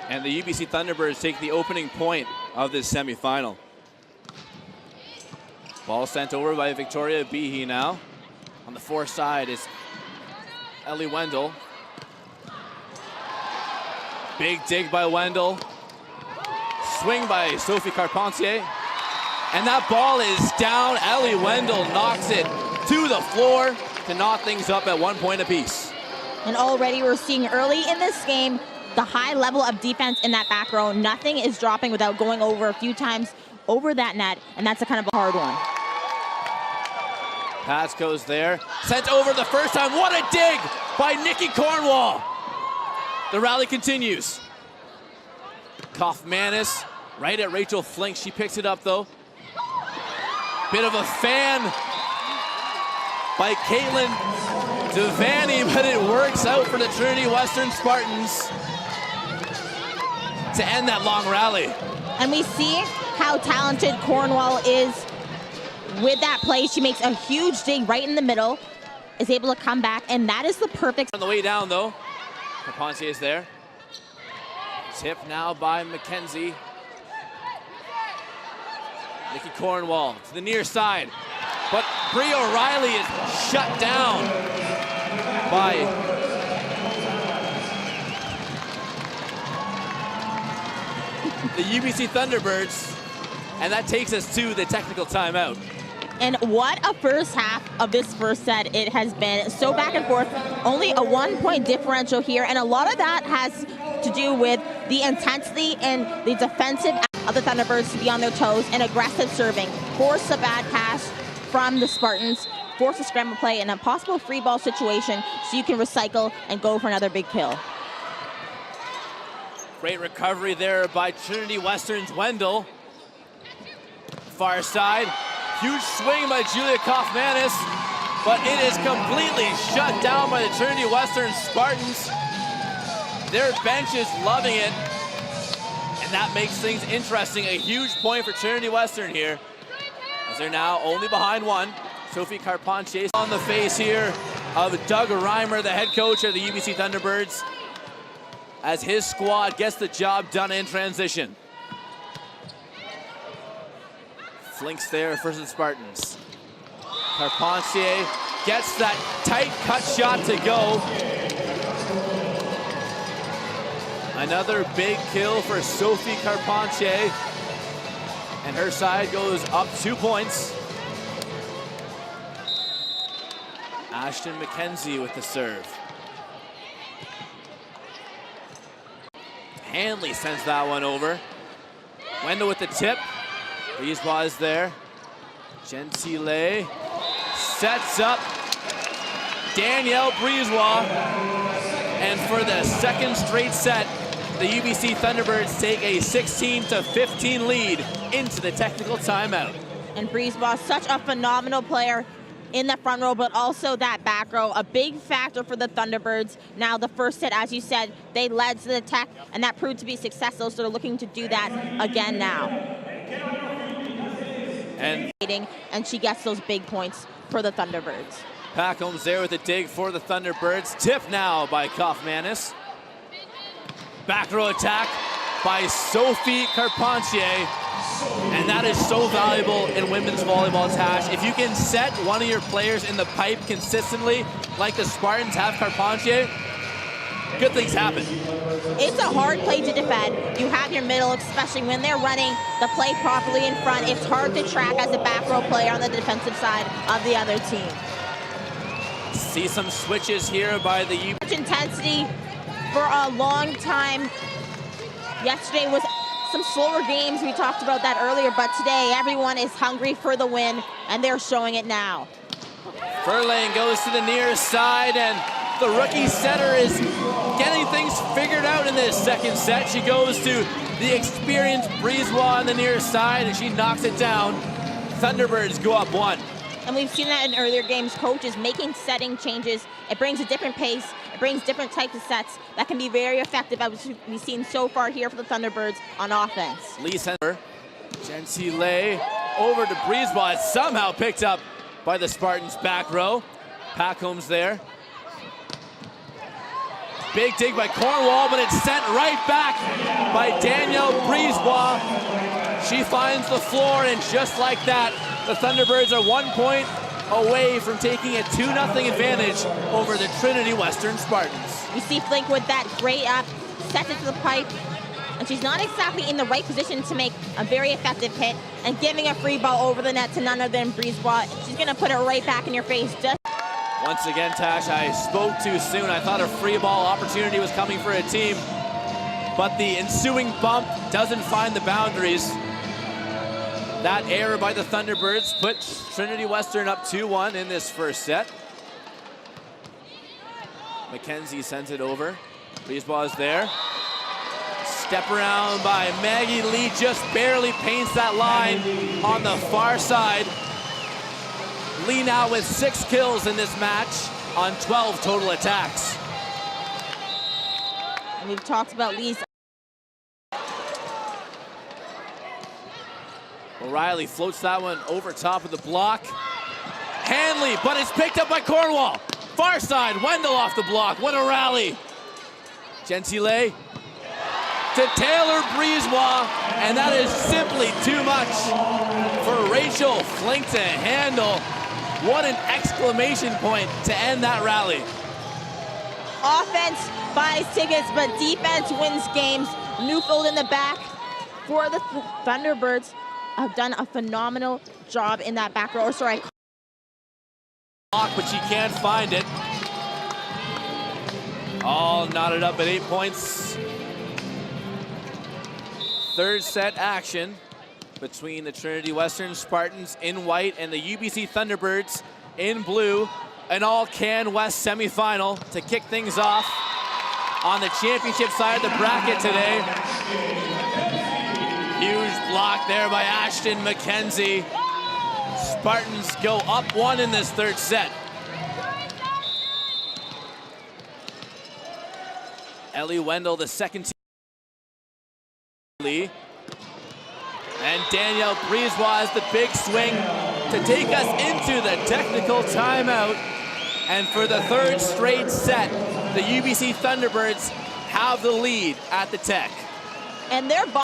And the UBC Thunderbirds take the opening point of this semifinal. Ball sent over by Victoria Behe now. On the far side is Ellie Wendell. Big dig by Wendell. Swing by Sophie Carpentier. And that ball is down. Ellie Wendell knocks it to the floor to knot things up at 1 point apiece. And already we're seeing early in this game the high level of defense in that back row. Nothing is dropping without going over a few times over that net, and that's a kind of a hard one. Pass goes there. Sent over the first time. What a dig by Nikki Cornwall. The rally continues. Kaufmanis right at Rachel Flink. She picks it up though. Bit of a fan by Caitlin Devaney, but it works out for the Trinity Western Spartans to end that long rally. And we see how talented Cornwall is with that play. She makes a huge dig right in the middle, is able to come back, and that is the perfect. On the way down though, Carpentier is there. Tip now by McKenzie. Nikki Cornwall to the near side, but Brie O'Reilly is shut down by the UBC Thunderbirds, and that takes us to the technical timeout. And what a first half of this first set it has been. So back and forth, only a 1 point differential here, and a lot of that has to do with the intensity and the defensive of the Thunderbirds to be on their toes and aggressive serving. Force a bad pass from the Spartans, force a scramble play in a possible free ball situation so you can recycle and go for another big kill. Great recovery there by Trinity Western's Wendell. Far side, huge swing by Julia Kaufmanis, but it is completely shut down by the Trinity Western Spartans. Their bench is loving it, and that makes things interesting. A huge point for Trinity Western here, as they're now only behind one. Sophie Carpentier on the face here of Doug Reimer, the head coach of the UBC Thunderbirds, as his squad gets the job done in transition. Flinks there for the Spartans. Carpentier gets that tight cut shot to go. Another big kill for Sophie Carpentier, and her side goes up 2 points. Ashton McKenzie with the serve. Hanley sends that one over. Wendell with the tip. Brisebois is there. Gentile sets up Danielle Brisebois. And for the second straight set, the UBC Thunderbirds take a 16-15 lead into the technical timeout. And Brisebois, such a phenomenal player in the front row, but also that back row, a big factor for the Thunderbirds. Now the first set, as you said, they led to the tech, and that proved to be successful, so they're looking to do that again now. And she gets those big points for the Thunderbirds. Packholm's there with a dig for the Thunderbirds. Tip now by Kaufmanis. Back row attack by Sophie Carpentier. And that is so valuable in women's volleyball, Tash. If you can set one of your players in the pipe consistently, like the Spartans have Carpentier, good things happen. It's a hard play to defend. You have your middle, especially when they're running the play properly in front. It's hard to track as a back row player on the defensive side of the other team. See some switches here by the UBC. Much intensity for a long time. Yesterday was some slower games. We talked about that earlier, but today everyone is hungry for the win, and they're showing it now. Furlane goes to the near side, and the rookie setter is getting things figured out in this second set. She goes to the experienced Brisebois on the near side, and she knocks it down. Thunderbirds go up 1. And we've seen that in earlier games, coaches making setting changes. It brings a different pace. It brings different types of sets that can be very effective, as we've seen so far here for the Thunderbirds on offense. Lee Center, Gentile over to Brisebois. It's somehow picked up by the Spartans back row. Packholm's there. big dig by Cornwall, but it's sent right back by Danielle Brisebois. She finds the floor, and just like that, the Thunderbirds are 1 point away from taking a 2-0 advantage over the Trinity Western Spartans. You see Flink with that great up, sets it to the pipe, and she's not exactly in the right position to make a very effective hit, and giving a free ball over the net to none other than Brisebois. She's gonna put it right back in your face. Once again, Tash, I spoke too soon. I thought a free ball opportunity was coming for a team, but the ensuing bump doesn't find the boundaries. That error by the Thunderbirds puts Trinity Western up 2-1 in this first set. McKenzie sends it over. Brisebois is there. Step around by Maggie Lee, just barely paints that line on the far side. Lee now with 6 kills in this match on 12 total attacks. And we've talked about Lee's. O'Reilly floats that one over top of the block. Hanley, but it's picked up by Cornwall. Far side, Wendell off the block. What a rally. Gentile to Taylor Brisebois, and that is simply too much for Rachel Flink to handle. What an exclamation point to end that rally. Offense buys tickets, but defense wins games. Newfield in the back for the Thunderbirds have done a phenomenal job in that back row. Or sorry. But she can't find it. All knotted up at 8 points. Third set action between the Trinity Western Spartans in white and the UBC Thunderbirds in blue. An all-Can West semifinal to kick things off on the championship side of the bracket today. Huge block there by Ashton McKenzie. Spartans go up 1 in this third set. Ellie Wendell, the second team. Lee. And Danielle Brisebois has the big swing to take us into the technical timeout. And for the third straight set, the UBC Thunderbirds have the lead at the Tech. And their